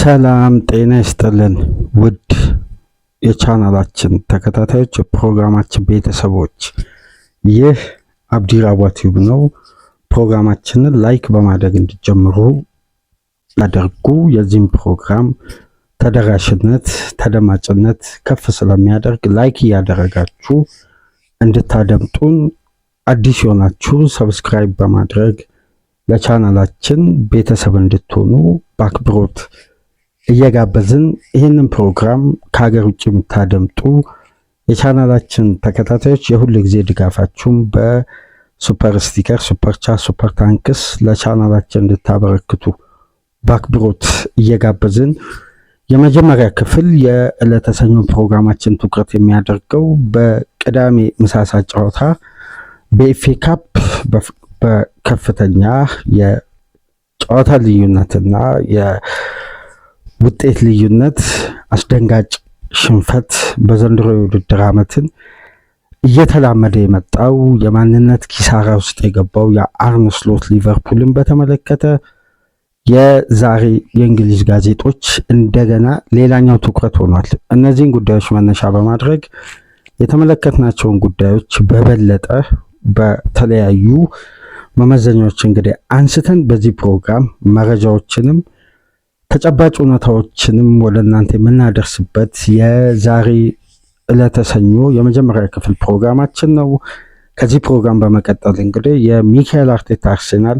ሰላም ጤና ይስጥልን ውድ የቻናላችን ተከታታዮች የፕሮግራማችን ቤተሰቦች፣ ይህ አብዲራዋ ቲዩብ ነው። ፕሮግራማችንን ላይክ በማድረግ እንዲጀምሩ ያደርጉ። የዚህም ፕሮግራም ተደራሽነት ተደማጭነት ከፍ ስለሚያደርግ ላይክ እያደረጋችሁ እንድታደምጡን፣ አዲስ የሆናችሁ ሰብስክራይብ በማድረግ ለቻናላችን ቤተሰብ እንድትሆኑ በአክብሮት እየጋበዝን ይህንን ፕሮግራም ከሀገር ውጭ የምታደምጡ የቻናላችን ተከታታዮች የሁሉ ጊዜ ድጋፋችሁን በሱፐር ስቲከር፣ ሱፐር ቻት፣ ሱፐር ታንክስ ለቻናላችን እንድታበረክቱ በአክብሮት እየጋበዝን የመጀመሪያ ክፍል የዕለተ ሰኞ ፕሮግራማችን ትኩረት የሚያደርገው በቅዳሜ ምሳ ሰዓት ጨዋታ በኤፍኤ ካፕ በከፍተኛ የጨዋታ ልዩነትና የውጤት ልዩነት አስደንጋጭ ሽንፈት በዘንድሮ የውድድር ዓመትን እየተላመደ የመጣው የማንነት ኪሳራ ውስጥ የገባው የአርነ ስሎት ሊቨርፑልን በተመለከተ የዛሬ የእንግሊዝ ጋዜጦች እንደገና ሌላኛው ትኩረት ሆኗል። እነዚህን ጉዳዮች መነሻ በማድረግ የተመለከትናቸውን ጉዳዮች በበለጠ በተለያዩ መመዘኛዎች እንግዲህ አንስተን በዚህ ፕሮግራም መረጃዎችንም ተጨባጭ እውነታዎችንም ወደ እናንተ የምናደርስበት የዛሬ ዕለተ ሰኞ የመጀመሪያ ክፍል ፕሮግራማችን ነው። ከዚህ ፕሮግራም በመቀጠል እንግዲህ የሚካኤል አርቴታ አርሴናል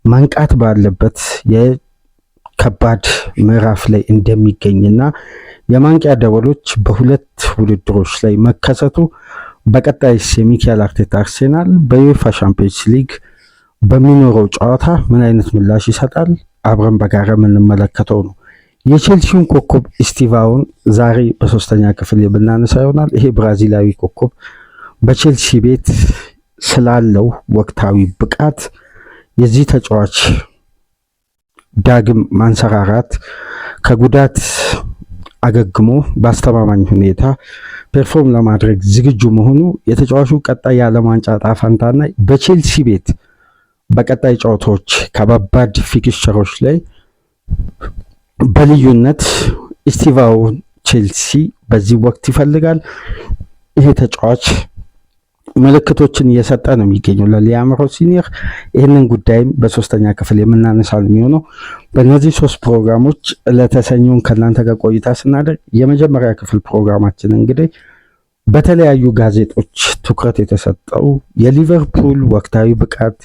መንቃት ባለበት የከባድ ምዕራፍ ላይ እንደሚገኝና የማንቂያ ደወሎች በሁለት ውድድሮች ላይ መከሰቱ በቀጣይስ የሚካኤል አርቴታ አርሴናል በዩኤፋ ሻምፒዮንስ ሊግ በሚኖረው ጨዋታ ምን አይነት ምላሽ ይሰጣል? አብረን በጋራ የምንመለከተው ነው። የቼልሲውን ኮከብ ኢስቲቫውን ዛሬ በሶስተኛ ክፍል የምናነሳ ይሆናል። ይሄ ብራዚላዊ ኮከብ በቼልሲ ቤት ስላለው ወቅታዊ ብቃት፣ የዚህ ተጫዋች ዳግም ማንሰራራት፣ ከጉዳት አገግሞ በአስተማማኝ ሁኔታ ፐርፎርም ለማድረግ ዝግጁ መሆኑ፣ የተጫዋቹ ቀጣይ የዓለም ዋንጫ ዕጣ ፈንታና በቼልሲ ቤት በቀጣይ ጨዋታዎች ከባባድ ፊክስቸሮች ላይ በልዩነት ኢስቲቫውን ቼልሲ በዚህ ወቅት ይፈልጋል። ይሄ ተጫዋች ምልክቶችን እየሰጠ ነው የሚገኘው ለሊያም ሮሲኒየር። ይህንን ጉዳይም በሶስተኛ ክፍል የምናነሳ የሚሆነው በእነዚህ ሶስት ፕሮግራሞች ዕለተ ሰኞን ከእናንተ ጋር ቆይታ ስናደርግ የመጀመሪያ ክፍል ፕሮግራማችን እንግዲህ በተለያዩ ጋዜጦች ትኩረት የተሰጠው የሊቨርፑል ወቅታዊ ብቃት፣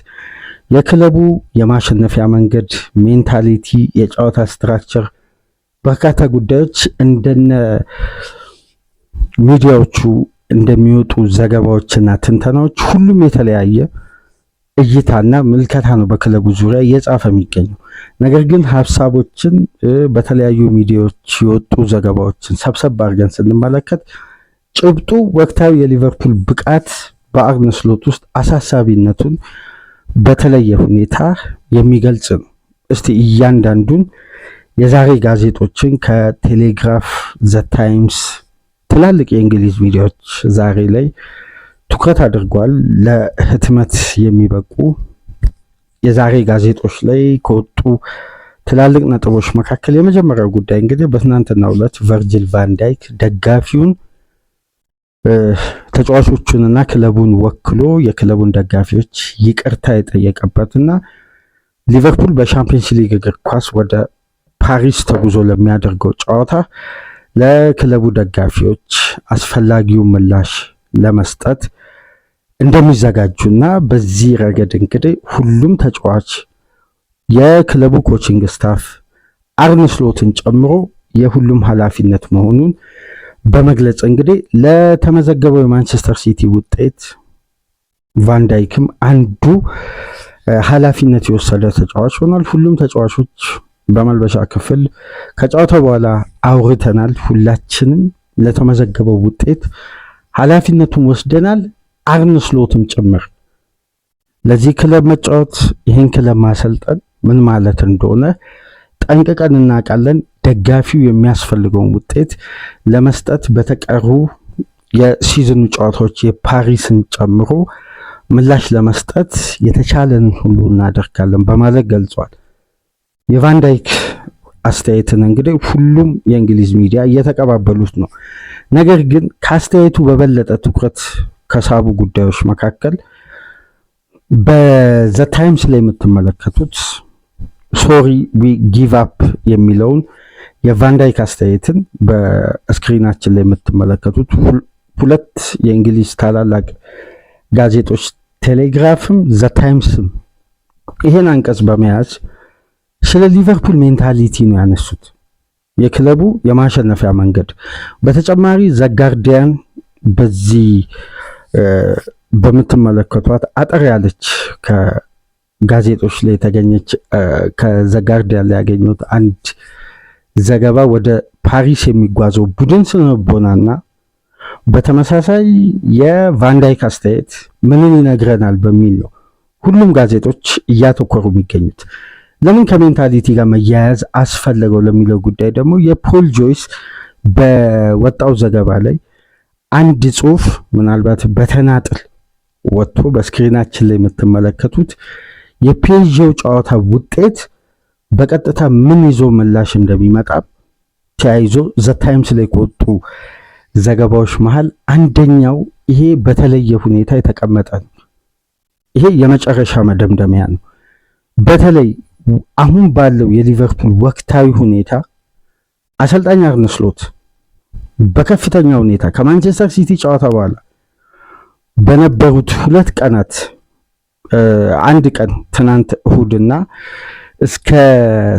የክለቡ የማሸነፊያ መንገድ፣ ሜንታሊቲ፣ የጨዋታ ስትራክቸር፣ በርካታ ጉዳዮች እንደነ ሚዲያዎቹ እንደሚወጡ ዘገባዎችና ትንተናዎች ሁሉም የተለያየ እይታና ምልከታ ነው በክለቡ ዙሪያ እየጻፈ የሚገኘው። ነገር ግን ሀሳቦችን በተለያዩ ሚዲያዎች የወጡ ዘገባዎችን ሰብሰብ አድርገን ስንመለከት ጭብጡ ወቅታዊ የሊቨርፑል ብቃት በአርነ ስሎት ውስጥ አሳሳቢነቱን በተለየ ሁኔታ የሚገልጽ ነው። እስቲ እያንዳንዱን የዛሬ ጋዜጦችን ከቴሌግራፍ፣ ዘ ታይምስ፣ ትላልቅ የእንግሊዝ ሚዲያዎች ዛሬ ላይ ትኩረት አድርጓል። ለህትመት የሚበቁ የዛሬ ጋዜጦች ላይ ከወጡ ትላልቅ ነጥቦች መካከል የመጀመሪያው ጉዳይ እንግዲህ በትናንትናው ዕለት ቨርጂል ቫን ዳይክ ደጋፊውን ተጫዋቾቹንና ክለቡን ወክሎ የክለቡን ደጋፊዎች ይቅርታ የጠየቀበትና ሊቨርፑል በሻምፒየንስ ሊግ እግር ኳስ ወደ ፓሪስ ተጉዞ ለሚያደርገው ጨዋታ ለክለቡ ደጋፊዎች አስፈላጊውን ምላሽ ለመስጠት እንደሚዘጋጁና በዚህ ረገድ እንግዲህ ሁሉም ተጫዋች፣ የክለቡ ኮቺንግ ስታፍ፣ አርነ ስሎትን ጨምሮ የሁሉም ኃላፊነት መሆኑን በመግለጽ እንግዲህ ለተመዘገበው የማንቸስተር ሲቲ ውጤት ቫን ዳይክም አንዱ ኃላፊነት የወሰደ ተጫዋች ሆኗል። ሁሉም ተጫዋቾች በመልበሻ ክፍል ከጨዋታው በኋላ አውርተናል፣ ሁላችንም ለተመዘገበው ውጤት ኃላፊነቱን ወስደናል፣ አርነ ስሎትም ጭምር ለዚህ ክለብ መጫወት፣ ይህን ክለብ ማሰልጠን ምን ማለት እንደሆነ ጠንቅቀን እናውቃለን። ደጋፊው የሚያስፈልገውን ውጤት ለመስጠት በተቀሩ የሲዝኑ ጨዋታዎች የፓሪስን ጨምሮ ምላሽ ለመስጠት የተቻለን ሁሉ እናደርጋለን በማለት ገልጿል። የቫን ዳይክ አስተያየትን እንግዲህ ሁሉም የእንግሊዝ ሚዲያ እየተቀባበሉት ነው። ነገር ግን ከአስተያየቱ በበለጠ ትኩረት ከሳቡ ጉዳዮች መካከል በዘ ታይምስ ላይ የምትመለከቱት ሶሪ ዊ ጊቭ አፕ የሚለውን የቫንዳይክ አስተያየትን በስክሪናችን ላይ የምትመለከቱት ሁለት የእንግሊዝ ታላላቅ ጋዜጦች ቴሌግራፍም ዘ ታይምስም ይሄን አንቀጽ በመያዝ ስለ ሊቨርፑል ሜንታሊቲ ነው ያነሱት፣ የክለቡ የማሸነፊያ መንገድ። በተጨማሪ ዘ ጋርዲያን በዚህ በምትመለከቷት አጠር ያለች ከጋዜጦች ላይ የተገኘች ከዘ ጋርዲያን ላይ ያገኙት አንድ ዘገባ ወደ ፓሪስ የሚጓዘው ቡድን ስነልቦናና በተመሳሳይ የቫንዳይክ አስተያየት ምንን ይነግረናል በሚል ነው ሁሉም ጋዜጦች እያተኮሩ የሚገኙት። ለምን ከሜንታሊቲ ጋር መያያዝ አስፈለገው ለሚለው ጉዳይ ደግሞ የፖል ጆይስ በወጣው ዘገባ ላይ አንድ ጽሑፍ ምናልባት በተናጥል ወጥቶ በስክሪናችን ላይ የምትመለከቱት የፒኤስጂው ጨዋታ ውጤት በቀጥታ ምን ይዞ ምላሽ እንደሚመጣ ተያይዞ ዘ ታይምስ ላይ ከወጡ ዘገባዎች መሃል አንደኛው ይሄ በተለየ ሁኔታ የተቀመጠ ነው። ይሄ የመጨረሻ መደምደሚያ ነው። በተለይ አሁን ባለው የሊቨርፑል ወቅታዊ ሁኔታ አሰልጣኝ አርነ ስሎት በከፍተኛ ሁኔታ ከማንቸስተር ሲቲ ጨዋታ በኋላ በነበሩት 2 ቀናት አንድ ቀን ትናንት እሁድና እስከ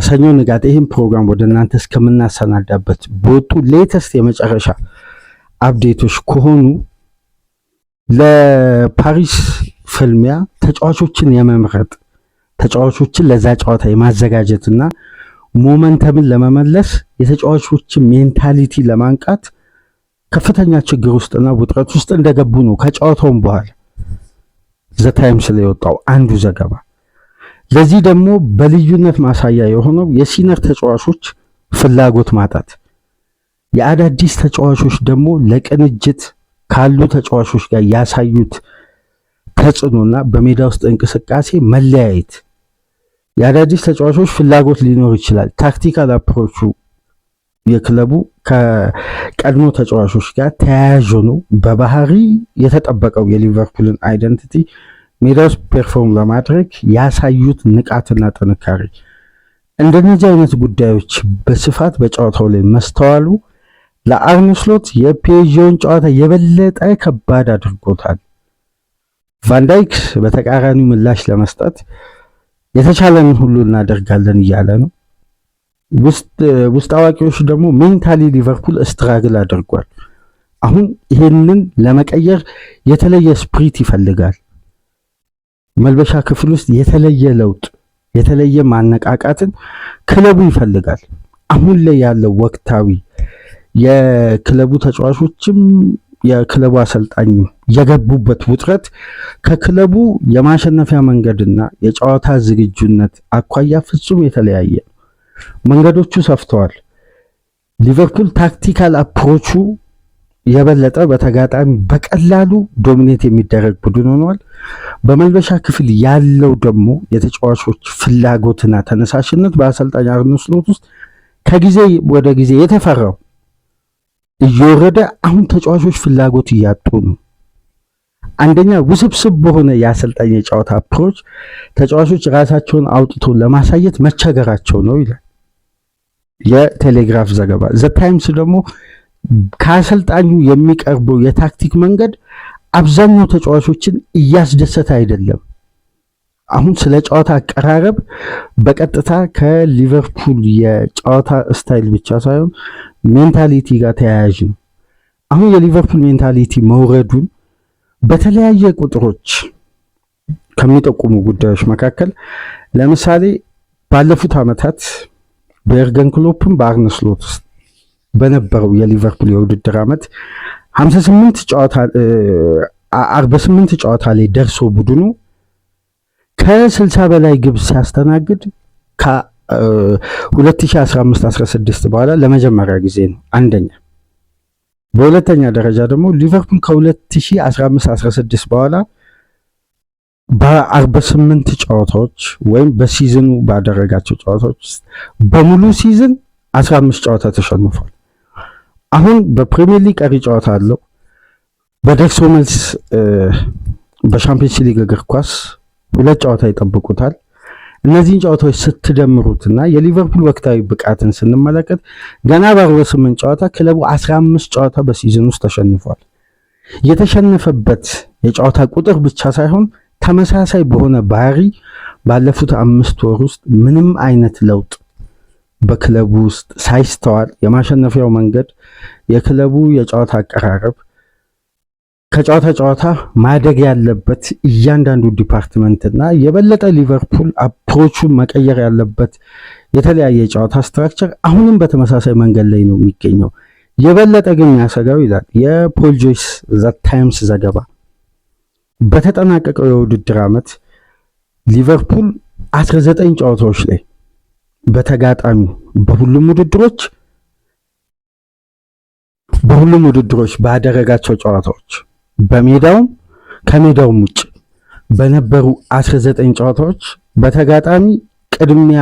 ሰኞ ንጋት ይህን ፕሮግራም ወደ እናንተ እስከምናሰናዳበት በወጡ ሌተስት የመጨረሻ አፕዴቶች ከሆኑ ለፓሪስ ፍልሚያ ተጫዋቾችን የመምረጥ ተጫዋቾችን ለዛ ጨዋታ የማዘጋጀትና ሞመንተምን ለመመለስ የተጫዋቾችን ሜንታሊቲ ለማንቃት ከፍተኛ ችግር ውስጥና ውጥረት ውስጥ እንደገቡ ነው ከጨዋታውም በኋላ ዘ ታይምስ ላይ የወጣው አንዱ ዘገባ። ለዚህ ደግሞ በልዩነት ማሳያ የሆነው የሲነር ተጫዋቾች ፍላጎት ማጣት፣ የአዳዲስ ተጫዋቾች ደግሞ ለቅንጅት ካሉ ተጫዋቾች ጋር ያሳዩት ተጽዕኖና በሜዳ ውስጥ እንቅስቃሴ መለያየት። የአዳዲስ ተጫዋቾች ፍላጎት ሊኖር ይችላል። ታክቲካል አፕሮቹ የክለቡ ከቀድሞ ተጫዋቾች ጋር ተያያዥ ነው። በባህሪ የተጠበቀው የሊቨርፑልን አይደንቲቲ ሜዳ ውስጥ ፐርፎርም ለማድረግ ያሳዩት ንቃትና ጥንካሬ፣ እንደነዚህ አይነት ጉዳዮች በስፋት በጨዋታው ላይ መስተዋሉ ለአርነ ስሎት የፒኤስጂውን ጨዋታ የበለጠ ከባድ አድርጎታል። ቫንዳይክ በተቃራኒው ምላሽ ለመስጠት የተቻለንን ሁሉ እናደርጋለን እያለ ነው። ውስጥ አዋቂዎች ደግሞ ሜንታሊ ሊቨርፑል ስትራግል አድርጓል። አሁን ይሄንን ለመቀየር የተለየ ስፕሪት ይፈልጋል። መልበሻ ክፍል ውስጥ የተለየ ለውጥ፣ የተለየ ማነቃቃትን ክለቡ ይፈልጋል። አሁን ላይ ያለው ወቅታዊ የክለቡ ተጫዋቾችም የክለቡ አሰልጣኝ የገቡበት ውጥረት ከክለቡ የማሸነፊያ መንገድና የጨዋታ ዝግጁነት አኳያ ፍጹም የተለያየ ነው። መንገዶቹ ሰፍተዋል። ሊቨርፑል ታክቲካል አፕሮቹ የበለጠ በተጋጣሚ በቀላሉ ዶሚኔት የሚደረግ ቡድን ሆኗል። በመልበሻ ክፍል ያለው ደግሞ የተጫዋቾች ፍላጎትና ተነሳሽነት በአሰልጣኝ አርነ ስሎት ውስጥ ከጊዜ ወደ ጊዜ የተፈራው እየወረደ አሁን ተጫዋቾች ፍላጎት እያጡ ነው። አንደኛ ውስብስብ በሆነ የአሰልጣኝ የጨዋታ አፕሮች ተጫዋቾች ራሳቸውን አውጥቶ ለማሳየት መቸገራቸው ነው ይላል የቴሌግራፍ ዘገባ። ዘ ታይምስ ደግሞ ከአሰልጣኙ የሚቀርበው የታክቲክ መንገድ አብዛኛው ተጫዋቾችን እያስደሰተ አይደለም። አሁን ስለ ጨዋታ አቀራረብ በቀጥታ ከሊቨርፑል የጨዋታ ስታይል ብቻ ሳይሆን ሜንታሊቲ ጋር ተያያዥ ነው። አሁን የሊቨርፑል ሜንታሊቲ መውረዱን በተለያየ ቁጥሮች ከሚጠቁሙ ጉዳዮች መካከል ለምሳሌ ባለፉት ዓመታት በኤርገን ክሎፕም በአርነ ስሎት ውስጥ በነበረው የሊቨርፑል የውድድር ዓመት 48 ጨዋታ ላይ ደርሶ ቡድኑ ከ60 በላይ ግብ ሲያስተናግድ ከ2015-16 በኋላ ለመጀመሪያ ጊዜ ነው አንደኛ። በሁለተኛ ደረጃ ደግሞ ሊቨርፑል ከ2015-16 በኋላ በ48 ጨዋታዎች ወይም በሲዝኑ ባደረጋቸው ጨዋታዎች ውስጥ በሙሉ ሲዝን 15 ጨዋታ ተሸንፏል። አሁን በፕሪሚየር ሊግ ቀሪ ጨዋታ አለው። በደርሶ መልስ በሻምፒየንስ ሊግ እግር ኳስ 2 ጨዋታ ይጠብቁታል። እነዚህን ጨዋታዎች ስትደምሩትና የሊቨርፑል ወቅታዊ ብቃትን ስንመለከት ገና በ48 ጨዋታ ክለቡ 15 ጨዋታ በሲዝን ውስጥ ተሸንፏል። የተሸነፈበት የጨዋታ ቁጥር ብቻ ሳይሆን ተመሳሳይ በሆነ ባህሪ ባለፉት 5 ወር ውስጥ ምንም አይነት ለውጥ በክለቡ ውስጥ ሳይስተዋል የማሸነፊያው መንገድ የክለቡ የጨዋታ አቀራረብ ከጨዋታ ጨዋታ ማደግ ያለበት እያንዳንዱ ዲፓርትመንትና የበለጠ ሊቨርፑል አፕሮቹን መቀየር ያለበት የተለያየ የጨዋታ ስትራክቸር አሁንም በተመሳሳይ መንገድ ላይ ነው የሚገኘው። የበለጠ ግን የሚያሰጋው ይላል የፖል ጆይስ ዘ ታይምስ ዘገባ በተጠናቀቀው የውድድር ዓመት ሊቨርፑል 19 ጨዋታዎች ላይ በተጋጣሚ በሁሉም ውድድሮች ባደረጋቸው ጨዋታዎች በሜዳውም ከሜዳውም ውጭ በነበሩ 19 ጨዋታዎች በተጋጣሚ ቅድሚያ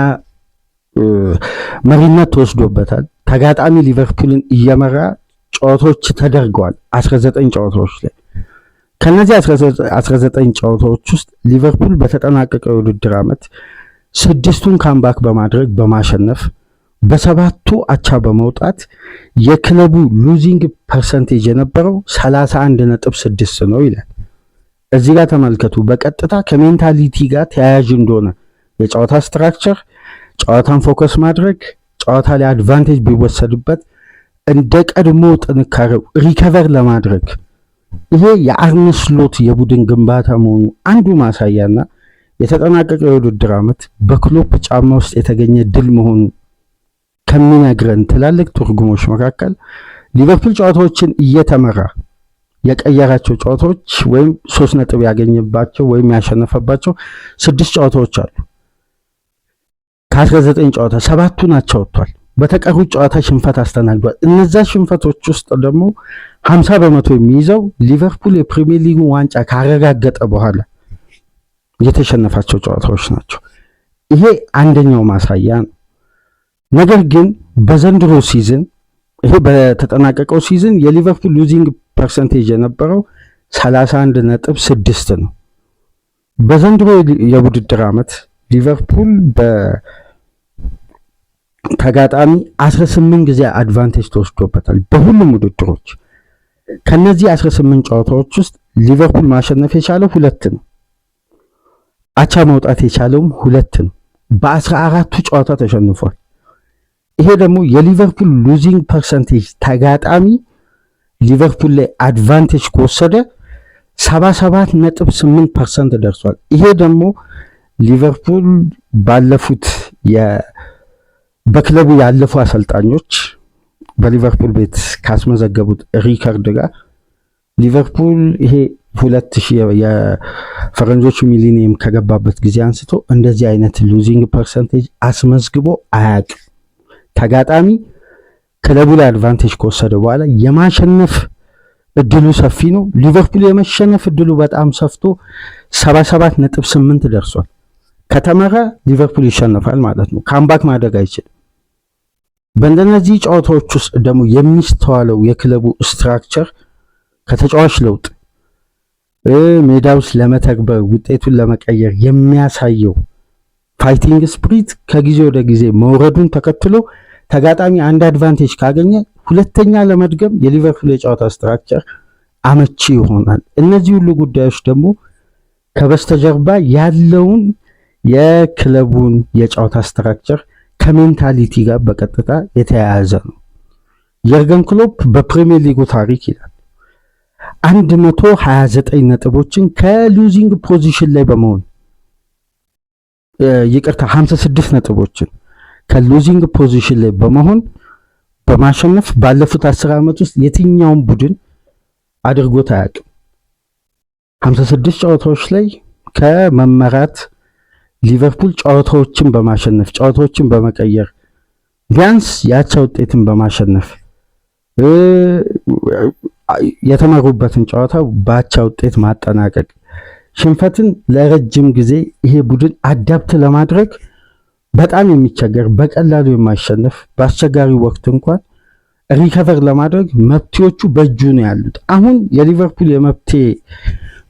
መሪነት ተወስዶበታል። ተጋጣሚ ሊቨርፑልን እየመራ ጨዋታዎች ተደርገዋል 19 ጨዋታዎች ላይ። ከነዚህ 19 ጨዋታዎች ውስጥ ሊቨርፑል በተጠናቀቀው የውድድር ዓመት 6ቱን ካምባክ በማድረግ በማሸነፍ በ7ቱ አቻ በመውጣት የክለቡ ሉዚንግ ፐርሰንቴጅ የነበረው 31.6 ነው ይላል። እዚህ ጋር ተመልከቱ። በቀጥታ ከሜንታሊቲ ጋር ተያያዥ እንደሆነ የጨዋታ ስትራክቸር፣ ጨዋታን ፎከስ ማድረግ፣ ጨዋታ ላይ አድቫንቴጅ ቢወሰድበት እንደ ቀድሞ ጥንካሬው ሪከቨር ለማድረግ ይሄ የአርነ ስሎት የቡድን ግንባታ መሆኑ አንዱ ማሳያና የተጠናቀቀው የውድድር ዓመት በክሎፕ ጫማ ውስጥ የተገኘ ድል መሆኑ ከሚነግረን ትላልቅ ትርጉሞች መካከል ሊቨርፑል ጨዋታዎችን እየተመራ የቀየራቸው ጨዋታዎች ወይም 3 ነጥብ ያገኘባቸው ወይም ያሸነፈባቸው 6 ጨዋታዎች አሉ። ከ19 ጨዋታ 7ቱን አቻ ወጥቷል። በተቀሩት ጨዋታ ሽንፈት አስተናግዷል። እነዛ ሽንፈቶች ውስጥ ደግሞ 50 በመቶ የሚይዘው ሊቨርፑል የፕሪሚየር ሊጉ ዋንጫ ካረጋገጠ በኋላ የተሸነፋቸው ጨዋታዎች ናቸው። ይሄ አንደኛው ማሳያ ነው። ነገር ግን በዘንድሮ ሲዝን ይሄ በተጠናቀቀው ሲዝን የሊቨርፑል ሉዚንግ ፐርሰንቴጅ የነበረው 31.6 ነው። በዘንድሮ የውድድር ዓመት ሊቨርፑል በተጋጣሚ 18 ጊዜ አድቫንቴጅ ተወስዶበታል በሁሉም ውድድሮች። ከነዚህ 18 ጨዋታዎች ውስጥ ሊቨርፑል ማሸነፍ የቻለው 2 ነው። አቻ መውጣት የቻለውም 2 ነው። በ14ቱ ጨዋታ ተሸንፏል። ይሄ ደግሞ የሊቨርፑል ሉዚንግ ፐርሰንቴጅ ተጋጣሚ ሊቨርፑል ላይ አድቫንቴጅ ከወሰደ 77.8% ደርሷል። ይሄ ደግሞ ሊቨርፑል ባለፉት በክለቡ ያለፉ አሰልጣኞች በሊቨርፑል ቤት ካስመዘገቡት ሪከርድ ጋር ሊቨርፑል ይሄ 2000 የፈረንጆቹ ሚሊኒየም ከገባበት ጊዜ አንስቶ እንደዚህ አይነት ሉዚንግ ፐርሰንቴጅ አስመዝግቦ አያውቅም። ተጋጣሚ ክለቡ ላይ አድቫንቴጅ ከወሰደ በኋላ የማሸነፍ እድሉ ሰፊ ነው። ሊቨርፑል የመሸነፍ እድሉ በጣም ሰፍቶ 77.8 ደርሷል። ከተመራ ሊቨርፑል ይሸነፋል ማለት ነው። ካምባክ ማድረግ አይችልም። በእንደነዚህ ጨዋታዎች ውስጥ ደግሞ የሚስተዋለው የክለቡ ስትራክቸር ከተጫዋች ለውጥ ሜዳ ውስጥ ለመተግበር ውጤቱን ለመቀየር የሚያሳየው ፋይቲንግ ስፕሪት ከጊዜ ወደ ጊዜ መውረዱን ተከትሎ ተጋጣሚ አንድ አድቫንቴጅ ካገኘ ሁለተኛ ለመድገም የሊቨርፑል የጨዋታ ስትራክቸር አመቺ ይሆናል። እነዚህ ሁሉ ጉዳዮች ደግሞ ከበስተጀርባ ያለውን የክለቡን የጨዋታ ስትራክቸር ከሜንታሊቲ ጋር በቀጥታ የተያያዘ ነው። የርገን ክሎፕ በፕሪሚየር ሊጉ ታሪክ ይላል 129 ነጥቦችን ከሉዚንግ ፖዚሽን ላይ በመሆን 56 ነጥቦችን ከሉዚንግ ፖዚሽን ላይ በመሆን በማሸነፍ ባለፉት 10 ዓመት ውስጥ የትኛውን ቡድን አድርጎት አያውቅም። 56 ጨዋታዎች ላይ ከመመራት ሊቨርፑል ጨዋታዎችን በማሸነፍ ጨዋታዎችን በመቀየር ቢያንስ ያቻ ውጤትን በማሸነፍ የተመሩበትን ጨዋታ ባቻ ውጤት ማጠናቀቅ ሽንፈትን ለረጅም ጊዜ ይሄ ቡድን አዳፕት ለማድረግ በጣም የሚቸገር በቀላሉ የማይሸነፍ በአስቸጋሪ ወቅት እንኳን ሪከቨር ለማድረግ መብቴዎቹ በእጁ ነው ያሉት። አሁን የሊቨርፑል የመብቴ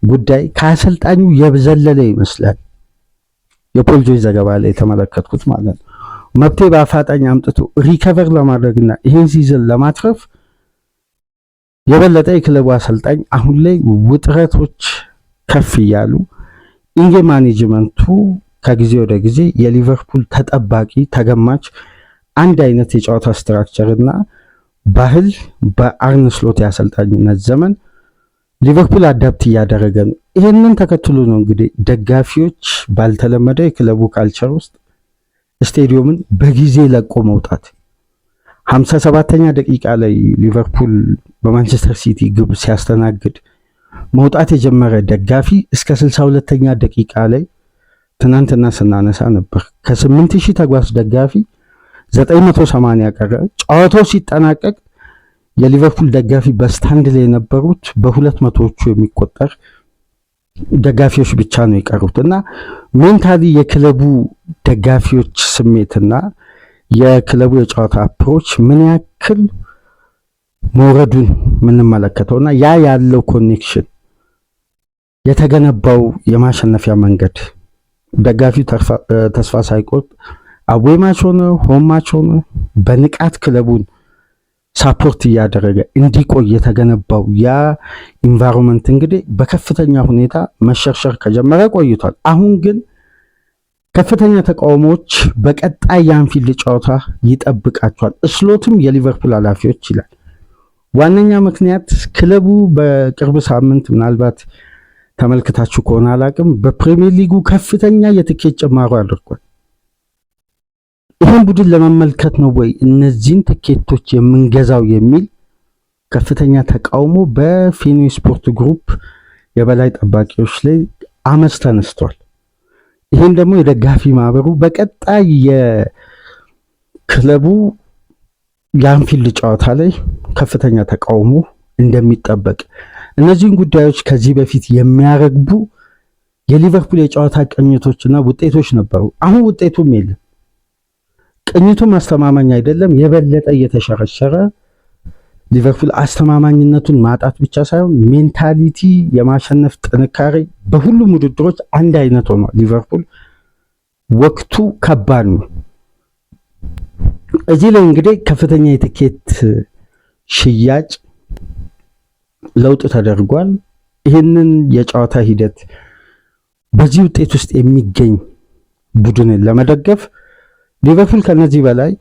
ጉዳይ ከአሰልጣኙ የዘለለ ይመስላል። የፖል ጆይ ዘገባ ላይ የተመለከትኩት ማለት ነው። መብቴ በአፋጣኝ አምጥቶ ሪከቨር ለማድረግና ይህን ሲዝን ለማትረፍ የበለጠ የክለቡ አሰልጣኝ አሁን ላይ ውጥረቶች ከፍ እያሉ ኢንጌ ማኔጅመንቱ ከጊዜ ወደ ጊዜ የሊቨርፑል ተጠባቂ ተገማች አንድ አይነት የጨዋታ ስትራክቸር እና ባህል በአርነ ስሎት የአሰልጣኝነት ዘመን ሊቨርፑል አዳፕት እያደረገ ነው። ይህንን ተከትሎ ነው እንግዲህ ደጋፊዎች ባልተለመደ የክለቡ ካልቸር ውስጥ ስቴዲየምን በጊዜ ለቆ መውጣት 57ኛ ደቂቃ ላይ ሊቨርፑል በማንቸስተር ሲቲ ግብ ሲያስተናግድ መውጣት የጀመረ ደጋፊ እስከ 62ኛ ደቂቃ ላይ ትናንትና ስናነሳ ነበር ከ8000 ተጓዝ ደጋፊ 980 ቀረ። ጨዋታው ሲጠናቀቅ የሊቨርፑል ደጋፊ በስታንድ ላይ የነበሩት በ200ዎቹ የሚቆጠር ደጋፊዎች ብቻ ነው የቀሩት እና ሜንታሊ የክለቡ ደጋፊዎች ስሜትና የክለቡ የጨዋታ አፕሮች ምን ያክል መውረዱን የምንመለከተውና ያ ያለው ኮኔክሽን የተገነባው የማሸነፊያ መንገድ ደጋፊው ተስፋ ሳይቆርጥ አዌ ማች ሆነ ሆም ማች ሆነ በንቃት ክለቡን ሳፖርት እያደረገ እንዲቆይ የተገነባው ያ ኢንቫይሮንመንት እንግዲህ በከፍተኛ ሁኔታ መሸርሸር ከጀመረ ቆይቷል። አሁን ግን ከፍተኛ ተቃውሞዎች በቀጣይ የአንፊልድ ጨዋታ ይጠብቃቸዋል። ስሎትም የሊቨርፑል ኃላፊዎች ይላል። ዋነኛ ምክንያት ክለቡ በቅርብ ሳምንት ምናልባት ተመልክታችሁ ከሆነ አላቅም በፕሪሚየር ሊጉ ከፍተኛ የትኬት ጭማሮ አድርጓል። ይህን ቡድን ለመመልከት ነው ወይ እነዚህን ትኬቶች የምንገዛው የሚል ከፍተኛ ተቃውሞ በፌኒዌይ ስፖርት ግሩፕ የበላይ ጠባቂዎች ላይ አመፅ ተነስቷል። ይህን ደግሞ የደጋፊ ማህበሩ በቀጣይ የክለቡ የአንፊልድ ጨዋታ ላይ ከፍተኛ ተቃውሞ እንደሚጠበቅ እነዚህን ጉዳዮች ከዚህ በፊት የሚያረግቡ የሊቨርፑል የጨዋታ ቅኝቶችና ውጤቶች ነበሩ። አሁን ውጤቱም የለም። ቅኝቱም አስተማማኝ አይደለም። የበለጠ እየተሸረሸረ ሊቨርፑል አስተማማኝነቱን ማጣት ብቻ ሳይሆን ሜንታሊቲ የማሸነፍ ጥንካሬ በሁሉም ውድድሮች አንድ አይነት ሆኗል። ሊቨርፑል ወቅቱ ከባድ ነው። እዚህ ላይ እንግዲህ ከፍተኛ የትኬት ሽያጭ ለውጥ ተደርጓል። ይህንን የጨዋታ ሂደት በዚህ ውጤት ውስጥ የሚገኝ ቡድንን ለመደገፍ ሊቨርፑል ከነዚህ በላይ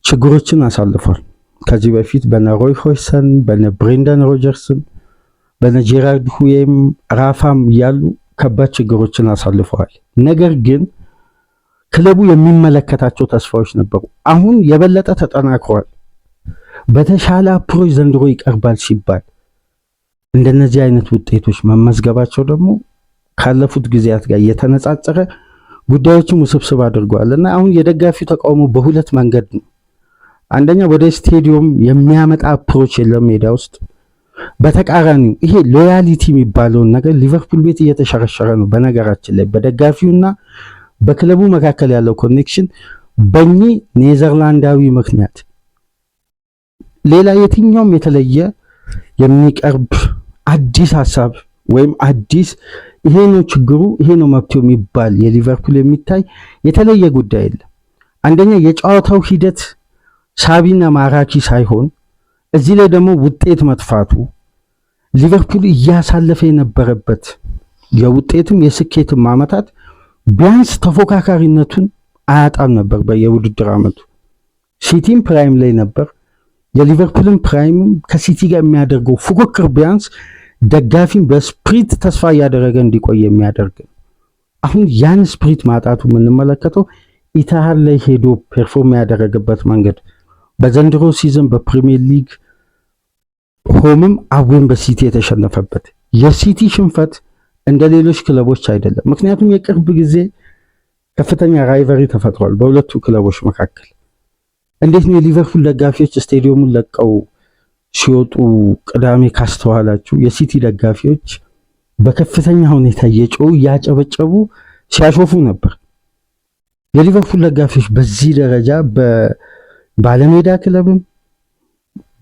ችግሮችን አሳልፏል። ከዚህ በፊት በነ ሮይ ሆይሰን፣ በነ ብሬንደን ሮጀርስም፣ በነ ጄራርድ ሁዌም ራፋም እያሉ ከባድ ችግሮችን አሳልፈዋል። ነገር ግን ክለቡ የሚመለከታቸው ተስፋዎች ነበሩ። አሁን የበለጠ ተጠናክሯል። በተሻለ አፕሮች ዘንድሮ ይቀርባል ሲባል እንደነዚህ አይነት ውጤቶች መመዝገባቸው ደግሞ ካለፉት ጊዜያት ጋር እየተነጻጸረ ጉዳዮችን ውስብስብ አድርገዋል እና አሁን የደጋፊው ተቃውሞ በሁለት መንገድ ነው። አንደኛ ወደ ስቴዲየም የሚያመጣ አፕሮች የለም ሜዳ ውስጥ። በተቃራኒው ይሄ ሎያሊቲ የሚባለውን ነገር ሊቨርፑል ቤት እየተሸረሸረ ነው። በነገራችን ላይ በደጋፊውና በክለቡ መካከል ያለው ኮኔክሽን በእኚህ ኔዘርላንዳዊ ምክንያት ሌላ የትኛውም የተለየ የሚቀርብ አዲስ ሀሳብ ወይም አዲስ ይሄ ነው ችግሩ ይሄ ነው መፍትሄው የሚባል የሊቨርፑል የሚታይ የተለየ ጉዳይ የለም። አንደኛ የጨዋታው ሂደት ሳቢና ማራኪ ሳይሆን እዚህ ላይ ደግሞ ውጤት መጥፋቱ ሊቨርፑል እያሳለፈ የነበረበት የውጤትም የስኬትም ዓመታት ቢያንስ ተፎካካሪነቱን አያጣም ነበር። በየውድድር ዓመቱ ሲቲም ፕራይም ላይ ነበር። የሊቨርፑልን ፕራይምም ከሲቲ ጋር የሚያደርገው ፉክክር ቢያንስ ደጋፊን በስፕሪት ተስፋ እያደረገ እንዲቆይ የሚያደርግ። አሁን ያን ስፕሪት ማጣቱ የምንመለከተው ኢታሃድ ላይ ሄዶ ፐርፎርም ያደረገበት መንገድ በዘንድሮ ሲዝን በፕሪሚየር ሊግ ሆምም አዌም በሲቲ የተሸነፈበት የሲቲ ሽንፈት እንደ ሌሎች ክለቦች አይደለም። ምክንያቱም የቅርብ ጊዜ ከፍተኛ ራይቨሪ ተፈጥሯል በሁለቱ ክለቦች መካከል። እንዴት ነው የሊቨርፑል ደጋፊዎች ስቴዲየሙን ለቀው ሲወጡ ቅዳሜ ካስተዋላችሁ የሲቲ ደጋፊዎች በከፍተኛ ሁኔታ እየጮሁ እያጨበጨቡ ሲያሾፉ ነበር። የሊቨርፑል ደጋፊዎች በዚህ ደረጃ በባለሜዳ ክለብም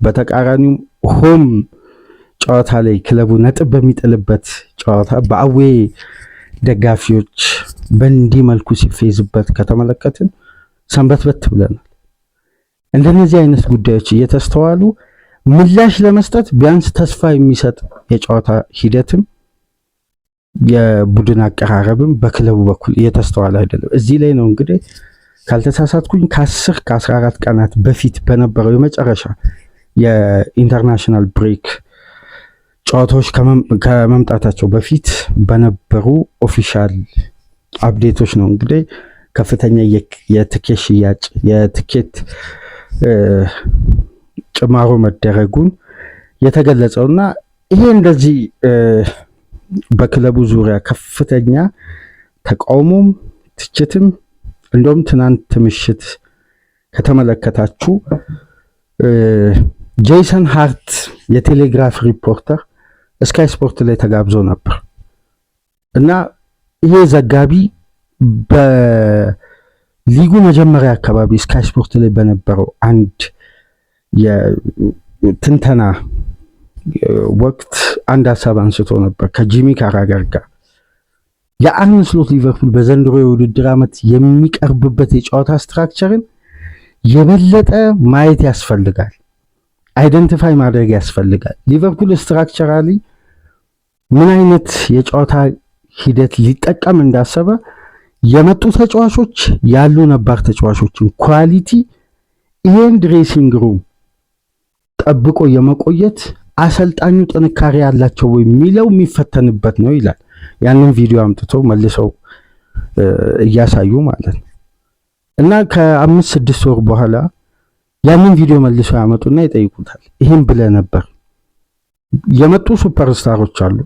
በተቃራኒው ሆም ጨዋታ ላይ ክለቡ ነጥብ በሚጥልበት ጨዋታ በአዌ ደጋፊዎች በእንዲህ መልኩ ሲፌዝበት ከተመለከትን ሰንበትበት ብለናል። እንደነዚህ አይነት ጉዳዮች እየተስተዋሉ ምላሽ ለመስጠት ቢያንስ ተስፋ የሚሰጥ የጨዋታ ሂደትም የቡድን አቀራረብም በክለቡ በኩል እየተስተዋለ አይደለም። እዚህ ላይ ነው እንግዲህ ካልተሳሳትኩኝ ከ14 ቀናት በፊት በነበረው የመጨረሻ የኢንተርናሽናል ብሬክ ጨዋታዎች ከመምጣታቸው በፊት በነበሩ ኦፊሻል አፕዴቶች ነው እንግዲህ ከፍተኛ የትኬት ሽያጭ የትኬት ጭማሮ መደረጉን የተገለጸውና ይሄ እንደዚህ በክለቡ ዙሪያ ከፍተኛ ተቃውሞም ትችትም እንደውም ትናንት ምሽት ከተመለከታችሁ ጄሰን ሃርት የቴሌግራፍ ሪፖርተር ስካይ ስፖርት ላይ ተጋብዞ ነበር እና ይሄ ዘጋቢ በሊጉ መጀመሪያ አካባቢ ስካይ ስፖርት ላይ በነበረው አንድ የትንተና ወቅት አንድ ሀሳብ አንስቶ ነበር ከጂሚ ካራገር ጋር የአርነ ስሎት ሊቨርፑል በዘንድሮ የውድድር ዓመት የሚቀርብበት የጨዋታ ስትራክቸርን የበለጠ ማየት ያስፈልጋል፣ አይደንቲፋይ ማድረግ ያስፈልጋል። ሊቨርፑል ስትራክቸራሊ ምን አይነት የጨዋታ ሂደት ሊጠቀም እንዳሰበ የመጡ ተጫዋቾች ያሉ ነባር ተጫዋቾችን ኳሊቲ ይሄን ድሬሲንግ ሩም ጠብቆ የመቆየት አሰልጣኙ ጥንካሬ ያላቸው ወይ የሚለው የሚፈተንበት ነው ይላል። ያንን ቪዲዮ አምጥቶ መልሰው እያሳዩ ማለት ነው እና ከ5-6 ወር በኋላ ያንን ቪዲዮ መልሰው ያመጡና ይጠይቁታል። ይሄን ብለህ ነበር። የመጡ ሱፐርስታሮች አሉ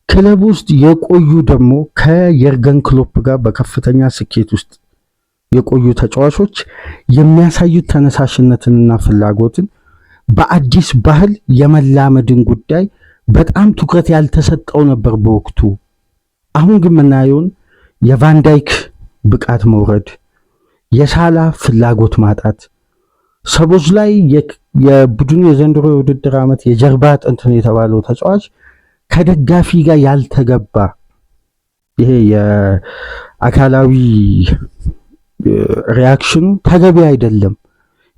ክለብ ውስጥ የቆዩ ደግሞ ከየርገን ክሎፕ ጋር በከፍተኛ ስኬት ውስጥ የቆዩ ተጫዋቾች የሚያሳዩት ተነሳሽነትንና ፍላጎትን በአዲስ ባህል የመላመድን ጉዳይ በጣም ትኩረት ያልተሰጠው ነበር በወቅቱ። አሁን ግን የምናየውን የቫንዳይክ ብቃት መውረድ፣ የሳላ ፍላጎት ማጣት፣ ሰቦች ላይ የቡድኑ የዘንድሮ የውድድር ዓመት የጀርባ አጥንት ነው የተባለው ተጫዋች ከደጋፊ ጋር ያልተገባ ይሄ የአካላዊ ሪያክሽኑ ተገቢ አይደለም።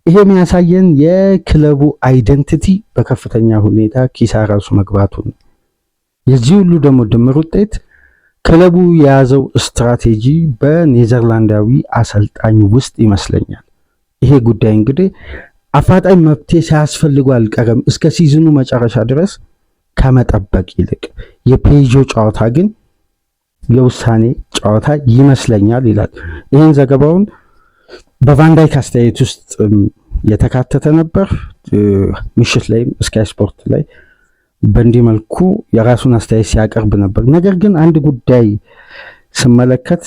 ይሄ የሚያሳየን የክለቡ አይደንቲቲ በከፍተኛ ሁኔታ ኪሳራ ውስጥ መግባቱን። የዚህ ሁሉ ደግሞ ድምር ውጤት ክለቡ የያዘው ስትራቴጂ በኔዘርላንዳዊ አሰልጣኝ ውስጥ ይመስለኛል። ይሄ ጉዳይ እንግዲህ አፋጣኝ መፍትሄ ሳያስፈልገው አልቀረም እስከ ሲዝኑ መጨረሻ ድረስ ከመጠበቅ ይልቅ የፔጆ ጨዋታ ግን የውሳኔ ጨዋታ ይመስለኛል ይላል። ይህን ዘገባውን በቫንዳይክ አስተያየት ውስጥ የተካተተ ነበር። ምሽት ላይም ስካይ ስፖርት ላይ በእንዲህ መልኩ የራሱን አስተያየት ሲያቀርብ ነበር። ነገር ግን አንድ ጉዳይ ስመለከት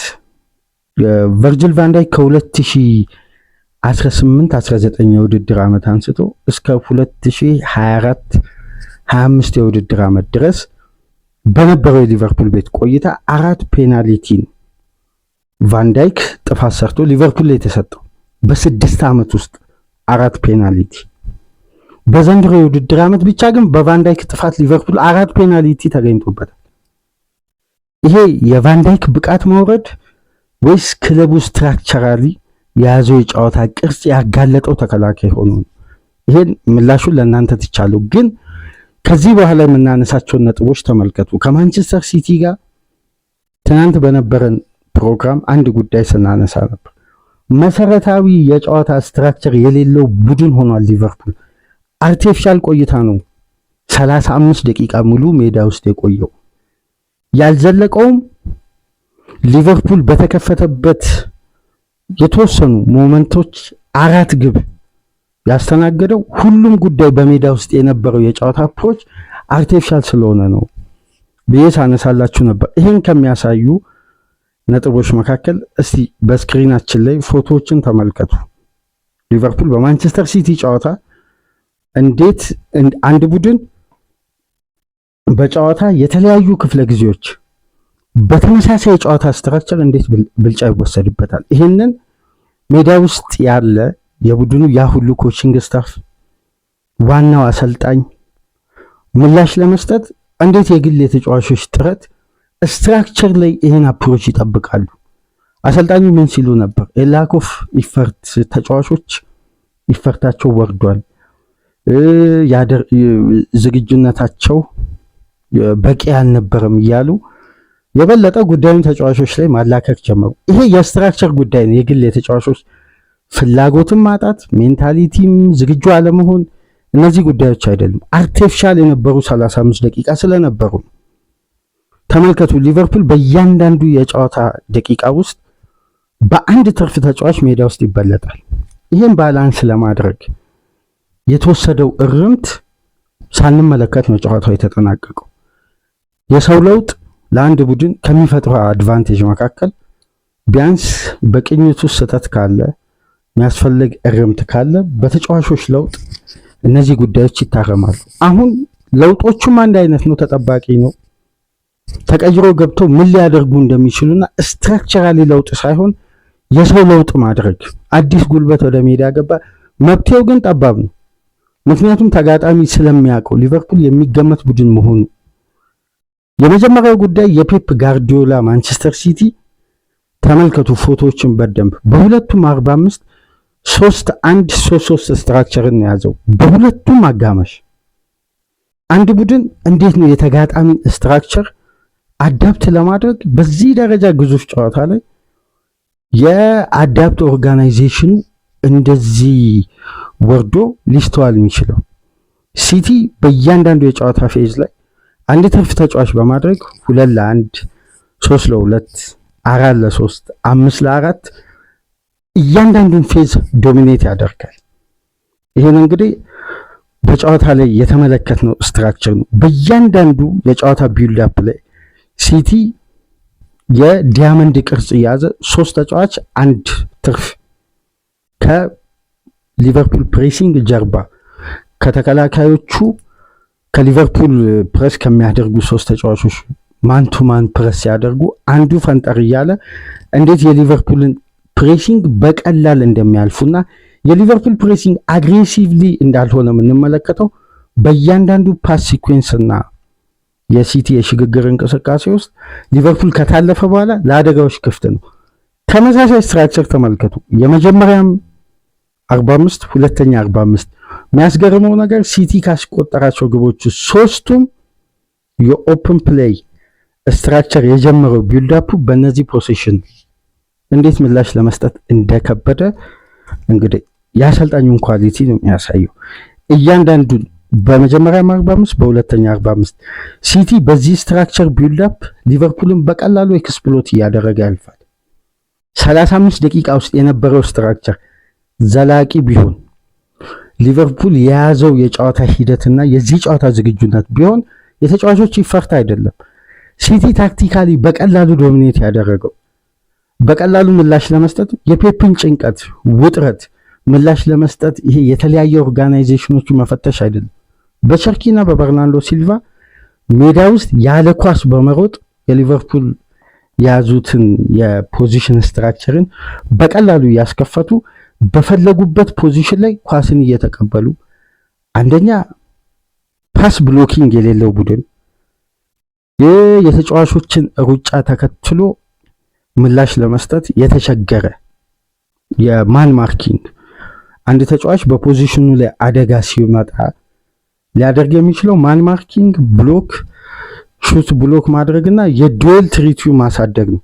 ቨርጅል ቫንዳይክ ከ2018-19 የውድድር ዓመት አንስቶ እስከ 2024-25 የውድድር ዓመት ድረስ በነበረው የሊቨርፑል ቤት ቆይታ 4 ፔናልቲን ቫንዳይክ ጥፋት ሰርቶ ሊቨርፑል ላይ የተሰጠው በ6 ዓመት ውስጥ 4 ፔናልቲ። በዘንድሮ የውድድር ዓመት ብቻ ግን በቫንዳይክ ጥፋት ሊቨርፑል 4 ፔናልቲ ተገኝቶበታል። ይሄ የቫንዳይክ ብቃት መውረድ ወይስ ክለቡ ስትራክቸራሊ የያዘው የጨዋታ ቅርጽ ያጋለጠው ተከላካይ ሆኖ ነው? ይሄን ምላሹን ለእናንተ ትቻለሁ። ግን ከዚህ በኋላ የምናነሳቸውን ነጥቦች ተመልከቱ። ከማንቸስተር ሲቲ ጋር ትናንት በነበረን ፕሮግራም አንድ ጉዳይ ስናነሳ ነበር። መሰረታዊ የጨዋታ ስትራክቸር የሌለው ቡድን ሆኗል ሊቨርፑል። አርቲፊሻል ቆይታ ነው 35 ደቂቃ ሙሉ ሜዳ ውስጥ የቆየው። ያልዘለቀውም ሊቨርፑል በተከፈተበት የተወሰኑ ሞመንቶች 4 ግብ ያስተናገደው ሁሉም ጉዳይ በሜዳ ውስጥ የነበረው የጨዋታ አፕሮች አርቲፊሻል ስለሆነ ነው ብዬ ሳነሳላችሁ ነበር። ይሄን ከሚያሳዩ ነጥቦች መካከል እስቲ በስክሪናችን ላይ ፎቶዎችን ተመልከቱ። ሊቨርፑል በማንቸስተር ሲቲ ጨዋታ እንዴት አንድ ቡድን በጨዋታ የተለያዩ ክፍለ ጊዜዎች በተመሳሳይ የጨዋታ ስትራክቸር እንዴት ብልጫ ይወሰድበታል? ይህንን ሜዳ ውስጥ ያለ የቡድኑ ያ ሁሉ ኮቺንግ ስታፍ፣ ዋናው አሰልጣኝ ምላሽ ለመስጠት እንዴት የግል የተጫዋቾች ጥረት ስትራክቸር ላይ ይህን አፕሮች ይጠብቃሉ? አሰልጣኙ ምን ሲሉ ነበር? ላክ ኦፍ ኢፈርት፣ ተጫዋቾች ኢፈርታቸው ወርዷል፣ ዝግጁነታቸው በቂ አልነበረም እያሉ የበለጠ ጉዳዩን ተጫዋቾች ላይ ማላከክ ጀመሩ። ይሄ የስትራክቸር ጉዳይ ነው። የግል የተጫዋቾች ፍላጎትን ማጣት፣ ሜንታሊቲም ዝግጁ አለመሆን፣ እነዚህ ጉዳዮች አይደሉም። አርቲፊሻል የነበሩ 35 ደቂቃ ስለነበሩ ተመልከቱ። ሊቨርፑል በእያንዳንዱ የጨዋታ ደቂቃ ውስጥ በአንድ ትርፍ ተጫዋች ሜዳ ውስጥ ይበለጣል። ይህም ባላንስ ለማድረግ የተወሰደው እርምት ሳንመለከት ነው ጨዋታው የተጠናቀቀው። የሰው ለውጥ ለአንድ ቡድን ከሚፈጥረው አድቫንቴጅ መካከል ቢያንስ በቅኝቱ ስህተት ካለ፣ የሚያስፈልግ እርምት ካለ በተጫዋቾች ለውጥ እነዚህ ጉዳዮች ይታረማሉ። አሁን ለውጦቹም አንድ አይነት ነው፣ ተጠባቂ ነው። ተቀይሮ ገብተው ምን ሊያደርጉ እንደሚችሉና ስትራክቸራሊ ለውጥ ሳይሆን የሰው ለውጥ ማድረግ፣ አዲስ ጉልበት ወደ ሜዳ ገባ። መብቴው ግን ጠባብ ነው። ምክንያቱም ተጋጣሚ ስለሚያውቀው ሊቨርፑል የሚገመት ቡድን መሆኑ። የመጀመሪያው ጉዳይ የፔፕ ጋርዲዮላ ማንቸስተር ሲቲ ተመልከቱ ፎቶዎችን በደንብ በሁለቱም 45 3-1-3-3 ስትራክቸርን የያዘው በሁለቱም አጋማሽ። አንድ ቡድን እንዴት ነው የተጋጣሚን ስትራክቸር አዳፕት ለማድረግ በዚህ ደረጃ ግዙፍ ጨዋታ ላይ የአዳፕት ኦርጋናይዜሽኑ እንደዚህ ወርዶ ሊስተዋል የሚችለው? ሲቲ በእያንዳንዱ የጨዋታ ፌዝ ላይ አንድ ትርፍ ተጫዋች በማድረግ 2-1፣ 3-2፣ 4-3፣ 5-4 እያንዳንዱን ፌዝ ዶሚኔት ያደርጋል። ይህን እንግዲህ በጨዋታ ላይ የተመለከትነው ስትራክቸር ነው። በእያንዳንዱ የጨዋታ ቢልድ አፕ ላይ ሲቲ የዲያመንድ ቅርጽ የያዘ 3 ተጫዋች አንድ ትርፍ ከሊቨርፑል ፕሬሲንግ ጀርባ ከተከላካዮቹ ከሊቨርፑል ፕረስ ከሚያደርጉ 3 ተጫዋቾች ማን ቱ ማን ፕረስ ሲያደርጉ አንዱ ፈንጠር እያለ እንዴት የሊቨርፑልን ፕሬሲንግ በቀላል እንደሚያልፉና የሊቨርፑል ፕሬሲንግ አግሬሲቭሊ እንዳልሆነ የምንመለከተው በእያንዳንዱ ፓስ ሲኩዌንስ እና የሲቲ የሽግግር እንቅስቃሴ ውስጥ ሊቨርፑል ከታለፈ በኋላ ለአደጋዎች ክፍት ነው። ተመሳሳይ ስትራክቸር ተመልከቱ። የመጀመሪያም 45 ሁለተኛ 45። የሚያስገርመው ነገር ሲቲ ካስቆጠራቸው ግቦች ሶስቱም የኦፕን ፕሌይ ስትራክቸር የጀመረው ቢልድ አፑ በእነዚህ ፖዚሽን እንዴት ምላሽ ለመስጠት እንደከበደ እንግዲህ የአሰልጣኙን ኳሊቲ ነው የሚያሳየው። እያንዳንዱን በመጀመሪያ 45 በሁለተኛ 45 ሲቲ በዚህ ስትራክቸር ቢልድ አፕ ሊቨርፑልን በቀላሉ ኤክስፕሎት እያደረገ ያልፋል። 35 ደቂቃ ውስጥ የነበረው ስትራክቸር ዘላቂ ቢሆን ሊቨርፑል የያዘው የጨዋታ ሂደትና የዚህ ጨዋታ ዝግጁነት ቢሆን የተጫዋቾች ይፈርት አይደለም። ሲቲ ታክቲካሊ በቀላሉ ዶሚኔት ያደረገው በቀላሉ ምላሽ ለመስጠት የፔፕን ጭንቀት፣ ውጥረት ምላሽ ለመስጠት ይሄ የተለያየ ኦርጋናይዜሽኖቹ መፈተሽ አይደለም። በቸርኪና በበርናንዶ ሲልቫ ሜዳ ውስጥ ያለ ኳስ በመሮጥ የሊቨርፑል የያዙትን የፖዚሽን ስትራክቸርን በቀላሉ እያስከፈቱ በፈለጉበት ፖዚሽን ላይ ኳስን እየተቀበሉ አንደኛ ፓስ ብሎኪንግ የሌለው ቡድን የተጫዋቾችን ሩጫ ተከትሎ ምላሽ ለመስጠት የተቸገረ የማን ማርኪንግ አንድ ተጫዋች በፖዚሽኑ ላይ አደጋ ሲመጣ ሊያደርግ የሚችለው ማን ማርኪንግ፣ ብሎክ፣ ሹት ብሎክ ማድረግና የዱዌል ትሪቲው ማሳደግ ነው።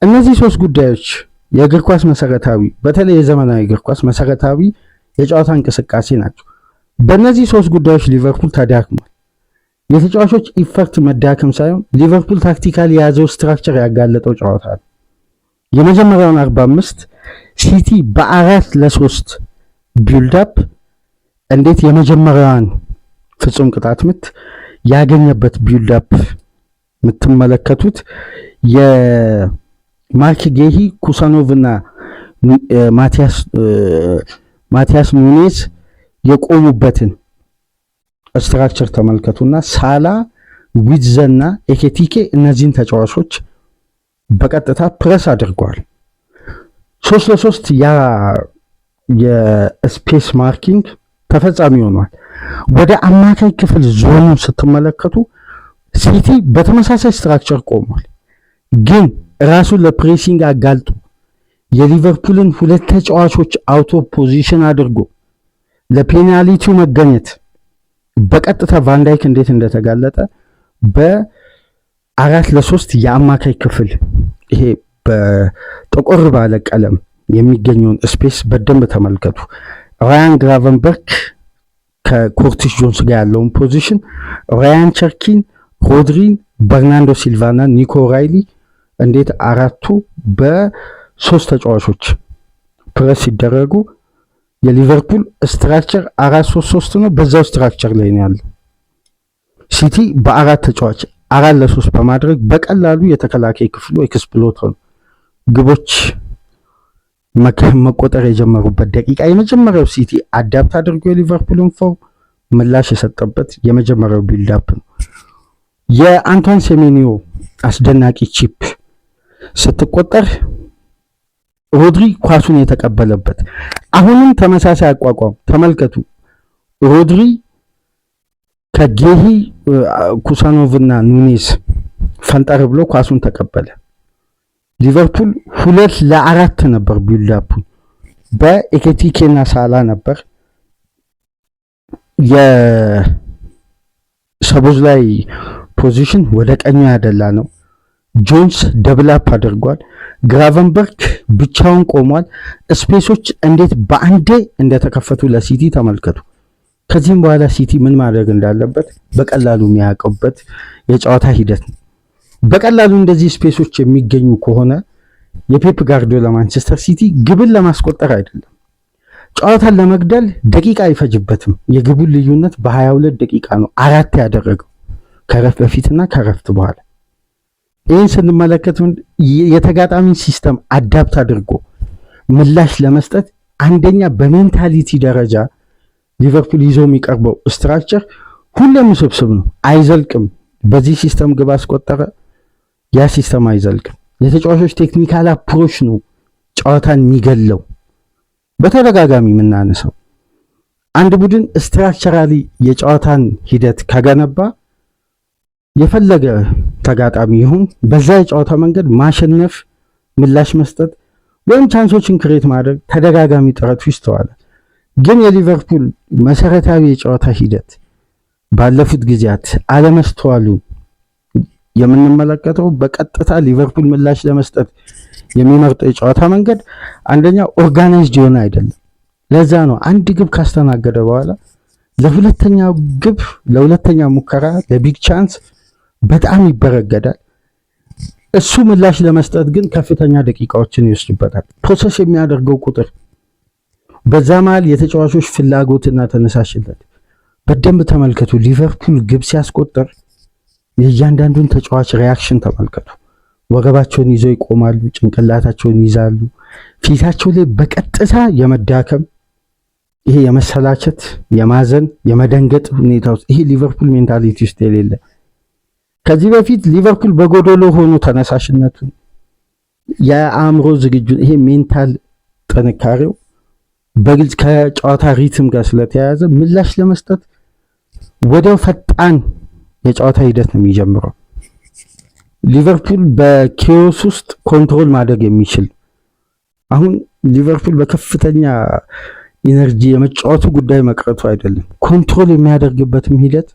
እነዚህ 3 ጉዳዮች የእግር ኳስ መሰረታዊ በተለይ የዘመናዊ እግር ኳስ መሰረታዊ የጨዋታ እንቅስቃሴ ናቸው። በእነዚህ 3 ጉዳዮች ሊቨርፑል ተዳክሟል። የተጫዋቾች ኢፈርት መዳከም ሳይሆን ሊቨርፑል ታክቲካሊ የያዘው ስትራክቸር ያጋለጠው ጨዋታ ነው። የመጀመሪያውን 45 ሲቲ በ4-3 ቢልድ አፕ እንዴት የመጀመሪያዋን ፍጹም ቅጣት ምት ያገኘበት ቢልድ አፕ የምትመለከቱት የማርክ ጌሂ፣ ኩሳኖቭ እና ማቲያስ ኑኔዝ የቆሙበትን ስትራክቸር ተመልከቱና ሳላ ዊትዘና ኤኬቲኬ እነዚህን ተጫዋቾች በቀጥታ ፕረስ አድርገዋል። 3-3 ያ የስፔስ ማርኪንግ ተፈጻሚ ሆኗል። ወደ አማካይ ክፍል ዞኑ ስትመለከቱ ሲቲ በተመሳሳይ ስትራክቸር ቆሟል፣ ግን ራሱን ለፕሬሲንግ አጋልጦ የሊቨርፑልን ሁለት ተጫዋቾች አውቶ ፖዚሽን አድርጎ ለፔናልቲው መገኘት በቀጥታ ቫንዳይክ እንዴት እንደተጋለጠ በ4-3 የአማካይ ክፍል ይሄ በጥቁር ባለ ቀለም የሚገኘውን ስፔስ በደንብ ተመልከቱ። ራያን ግራቨንበርክ ከኮርቲስ ጆንስ ጋር ያለውን ፖዚሽን፣ ራያን ቸርኪን፣ ሮድሪን፣ በርናንዶ ሲልቫና ኒኮ ራይሊ እንዴት አራቱ በሶስት ተጫዋቾች ፕረስ ሲደረጉ የሊቨርፑል ስትራክቸር 4-3-3 ነው። በዛው ስትራክቸር ላይ ነው ያለው። ሲቲ በአራት ተጫዋች 4-3 በማድረግ በቀላሉ የተከላካይ ክፍሉ ኤክስፕሎት ሆነ። ግቦች መቆጠር የጀመሩበት ደቂቃ የመጀመሪያው ሲቲ አዳፕት አድርጎ የሊቨርፑልን ፎርም ምላሽ የሰጠበት የመጀመሪያው ቢልዳፕ ነው። የአንቷን ሴሜኒዮ አስደናቂ ቺፕ ስትቆጠር ሮድሪ ኳሱን የተቀበለበት አሁንም ተመሳሳይ አቋቋም ተመልከቱ። ሮድሪ ከጌሂ ኩሳኖቭና ኑኔዝ ፈንጠር ብሎ ኳሱን ተቀበለ። ሊቨርፑል 2-4 ነበር ቢልዳፑ። በኤኬቲኬና ሳላ ነበር። የሰቦዝ ላይ ፖዚሽን ወደ ቀኙ ያደላ ነው። ጆንስ ደብላፕ አድርጓል። ግራቨንበርክ ብቻውን ቆሟል። ስፔሶች እንዴት በአንዴ እንደተከፈቱ ለሲቲ ተመልከቱ። ከዚህም በኋላ ሲቲ ምን ማድረግ እንዳለበት በቀላሉ የሚያውቅበት የጨዋታ ሂደት ነው። በቀላሉ እንደዚህ ስፔሶች የሚገኙ ከሆነ የፔፕ ጋርዲዮላ ማንቸስተር ሲቲ ግብን ለማስቆጠር አይደለም፣ ጨዋታን ለመግደል ደቂቃ አይፈጅበትም። የግቡን ልዩነት በ22 ደቂቃ ነው 4 ያደረገው ከረፍት በፊትና ከረፍት በኋላ። ይህን ስንመለከት የተጋጣሚን ሲስተም አዳፕት አድርጎ ምላሽ ለመስጠት አንደኛ በሜንታሊቲ ደረጃ ሊቨርፑል ይዞ የሚቀርበው ስትራክቸር ሁሌም ውስብስብ ነው፣ አይዘልቅም። በዚህ ሲስተም ግብ አስቆጠረ፣ ያ ሲስተም አይዘልቅም። የተጫዋቾች ቴክኒካል አፕሮች ነው ጨዋታን የሚገለው። በተደጋጋሚ የምናነሳው አንድ ቡድን ስትራክቸራሊ የጨዋታን ሂደት ከገነባ የፈለገ ተጋጣሚ ይሁን በዛ የጨዋታ መንገድ ማሸነፍ፣ ምላሽ መስጠት ወይም ቻንሶችን ክሬት ማድረግ ተደጋጋሚ ጥረቱ ይስተዋላል። ግን የሊቨርፑል መሰረታዊ የጨዋታ ሂደት ባለፉት ጊዜያት አለመስተዋሉ የምንመለከተው በቀጥታ ሊቨርፑል ምላሽ ለመስጠት የሚመርጠው የጨዋታ መንገድ አንደኛ ኦርጋናይዝድ የሆነ አይደለም። ለዛ ነው አንድ ግብ ካስተናገደ በኋላ ለሁለተኛው ግብ ለሁለተኛ ሙከራ ለቢግ ቻንስ በጣም ይበረገዳል። እሱ ምላሽ ለመስጠት ግን ከፍተኛ ደቂቃዎችን ይወስድበታል። ፕሮሰስ የሚያደርገው ቁጥር በዛ መሃል የተጫዋቾች ፍላጎትና ተነሳሽነት በደንብ ተመልከቱ። ሊቨርፑል ግብ ሲያስቆጥር የእያንዳንዱን ተጫዋች ሪያክሽን ተመልከቱ። ወገባቸውን ይዘው ይቆማሉ፣ ጭንቅላታቸውን ይዛሉ። ፊታቸው ላይ በቀጥታ የመዳከም ይሄ የመሰላቸት፣ የማዘን፣ የመደንገጥ ሁኔታ ውስጥ ይሄ ሊቨርፑል ሜንታሊቲ ውስጥ የሌለ ከዚህ በፊት ሊቨርፑል በጎዶሎ ሆኖ ተነሳሽነቱን የአእምሮ ዝግጁ ይሄ ሜንታል ጥንካሬው በግልጽ ከጨዋታ ሪትም ጋር ስለተያያዘ ምላሽ ለመስጠት ወዲያው ፈጣን የጨዋታ ሂደት ነው የሚጀምረው። ሊቨርፑል በኬዎስ ውስጥ ኮንትሮል ማድረግ የሚችል አሁን ሊቨርፑል በከፍተኛ ኢነርጂ የመጫወቱ ጉዳይ መቅረቱ አይደለም፣ ኮንትሮል የሚያደርግበትም ሂደት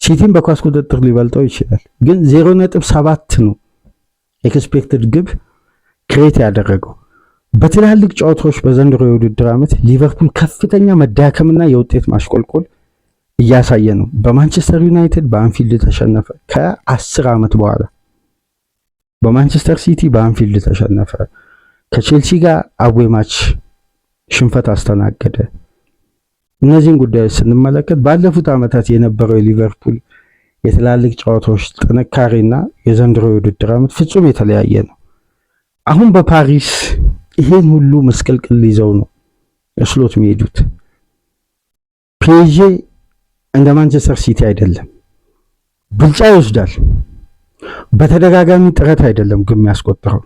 ሲቲም በኳስ ቁጥጥር ሊበልጠው ይችላል። ግን 0.7 ነው ኤክስፔክትድ ግብ ክሬት ያደረገው። በትላልቅ ጨዋታዎች በዘንድሮ የውድድር ዓመት ሊቨርፑል ከፍተኛ መዳከምና የውጤት ማሽቆልቆል እያሳየ ነው። በማንቸስተር ዩናይትድ በአንፊልድ ተሸነፈ ከ10 ዓመት በኋላ። በማንቸስተር ሲቲ በአንፊልድ ተሸነፈ። ከቼልሲ ጋር አዌ ማች ሽንፈት አስተናገደ። እነዚህን ጉዳዮች ስንመለከት ባለፉት ዓመታት የነበረው የሊቨርፑል የትላልቅ ጨዋታዎች ጥንካሬና የዘንድሮ የውድድር ዓመት ፍጹም የተለያየ ነው። አሁን በፓሪስ ይሄን ሁሉ መስቀልቅል ይዘው ነው ስሎት የሚሄዱት። ፒኤስጂ እንደ ማንቸስተር ሲቲ አይደለም። ብልጫ ይወስዳል። በተደጋጋሚ ጥረት አይደለም ግን የሚያስቆጥረው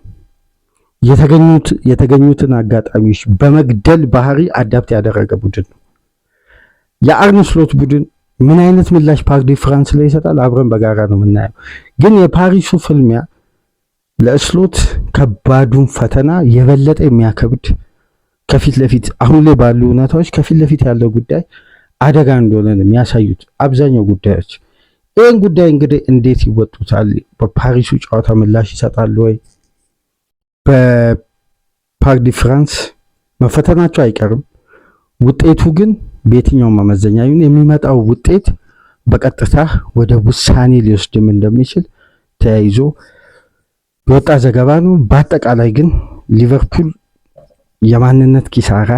የተገኙትን አጋጣሚዎች በመግደል ባህሪ አዳፕት ያደረገ ቡድን ነው። የአርነ ስሎት ቡድን ምን አይነት ምላሽ ፓርክ ዲ ፍራንስ ላይ ይሰጣል አብረን በጋራ ነው የምናየው። ግን የፓሪሱ ፍልሚያ ለስሎት ከባዱን ፈተና የበለጠ የሚያከብድ ከፊት ለፊት አሁን ላይ ባሉ ሁኔታዎች ከፊት ለፊት ያለው ጉዳይ አደጋ እንደሆነ ነው የሚያሳዩት አብዛኛው ጉዳዮች። ይህን ጉዳይ እንግዲህ እንዴት ይወጡታል? በፓሪሱ ጨዋታ ምላሽ ይሰጣሉ ወይ? በፓርክ ዲ ፍራንስ መፈተናቸው አይቀርም። ውጤቱ ግን በየትኛው መመዘኛ ይሁን የሚመጣው ውጤት በቀጥታ ወደ ውሳኔ ሊወስድም እንደሚችል ተያይዞ የወጣ ዘገባ ነው። በአጠቃላይ ግን ሊቨርፑል የማንነት ኪሳራ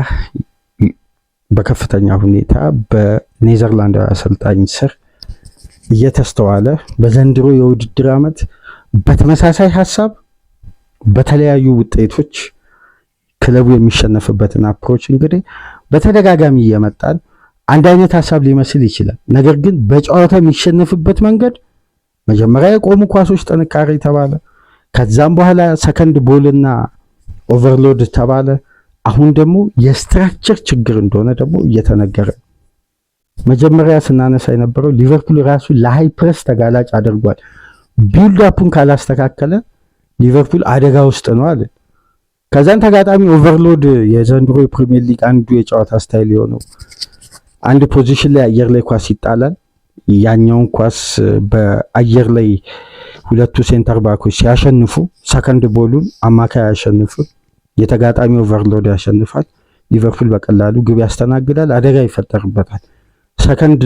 በከፍተኛ ሁኔታ በኔዘርላንዳዊ አሰልጣኝ ስር እየተስተዋለ በዘንድሮ የውድድር ዓመት በተመሳሳይ ሀሳብ በተለያዩ ውጤቶች ክለቡ የሚሸነፍበትን አፕሮች እንግዲህ በተደጋጋሚ እየመጣን አንድ አይነት ሀሳብ ሊመስል ይችላል። ነገር ግን በጨዋታ የሚሸነፍበት መንገድ መጀመሪያ የቆሙ ኳሶች ጥንካሬ ተባለ፣ ከዛም በኋላ ሰከንድ ቦልና ኦቨርሎድ ተባለ። አሁን ደግሞ የስትራክቸር ችግር እንደሆነ ደግሞ እየተነገረ መጀመሪያ ስናነሳ የነበረው ሊቨርፑል ራሱ ለሃይ ፕሬስ ተጋላጭ አድርጓል። ቢልድ አፑን ካላስተካከለ ሊቨርፑል አደጋ ውስጥ ነው አለ። ከዛን ተጋጣሚ ኦቨርሎድ የዘንድሮ የፕሪሚየር ሊግ አንዱ የጨዋታ ስታይል የሆነው አንድ ፖዚሽን ላይ አየር ላይ ኳስ ይጣላል። ያኛውን ኳስ በአየር ላይ ሁለቱ ሴንተር ባኮች ሲያሸንፉ ሰከንድ ቦሉን አማካይ ያሸንፉ፣ የተጋጣሚ ኦቨርሎድ ያሸንፋል። ሊቨርፑል በቀላሉ ግብ ያስተናግዳል፣ አደጋ ይፈጠርበታል። ሰከንድ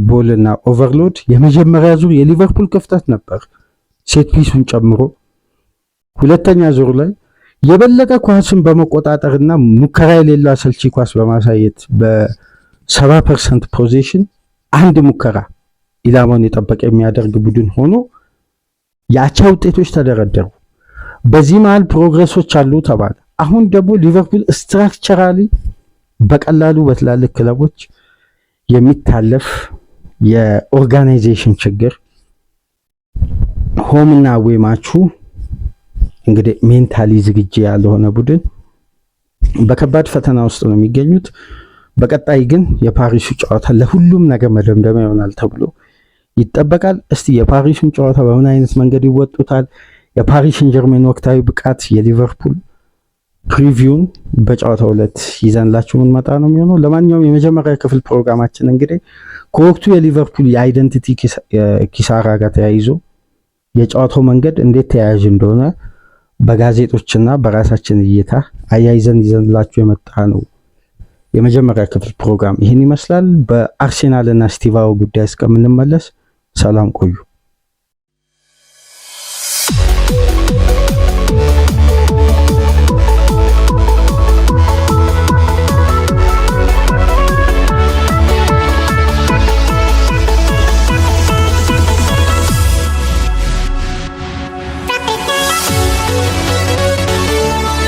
ቦልና ኦቨርሎድ የመጀመሪያ ዙር የሊቨርፑል ክፍተት ነበር ሴት ፒሱን ጨምሮ። ሁለተኛ ዙር ላይ የበለጠ ኳስን በመቆጣጠርና ሙከራ የሌለው አሰልቺ ኳስ በማሳየት በ70% ፖዚሽን አንድ ሙከራ ኢላማውን የጠበቀ የሚያደርግ ቡድን ሆኖ የአቻ ውጤቶች ተደረደሩ። በዚህ መሃል ፕሮግረሶች አሉ ተባለ። አሁን ደግሞ ሊቨርፑል ስትራክቸራሊ በቀላሉ በትላልቅ ክለቦች የሚታለፍ የኦርጋናይዜሽን ችግር ሆምና አዌይ ማቹ እንግዲህ ሜንታሊ ዝግጁ ያልሆነ ቡድን በከባድ ፈተና ውስጥ ነው የሚገኙት። በቀጣይ ግን የፓሪሱ ጨዋታ ለሁሉም ነገር መደምደሚያ ይሆናል ተብሎ ይጠበቃል። እስቲ የፓሪሱን ጨዋታ በምን አይነት መንገድ ይወጡታል? የፓሪስ ሰን ጀርሜን ወቅታዊ ብቃት፣ የሊቨርፑል ፕሪቪውን በጨዋታው ዕለት ይዘንላችሁ የምንመጣ ነው የሚሆነው። ለማንኛውም የመጀመሪያ ክፍል ፕሮግራማችን እንግዲህ ከወቅቱ የሊቨርፑል የአይደንቲቲ ኪሳራ ጋር ተያይዞ የጨዋታው መንገድ እንዴት ተያያዥ እንደሆነ በጋዜጦችና በራሳችን እይታ አያይዘን ይዘንላችሁ የመጣ ነው የመጀመሪያ ክፍል ፕሮግራም ይህን ይመስላል። በአርሴናልና ስቲቫኦ ጉዳይ እስከምንመለስ ሰላም ቆዩ።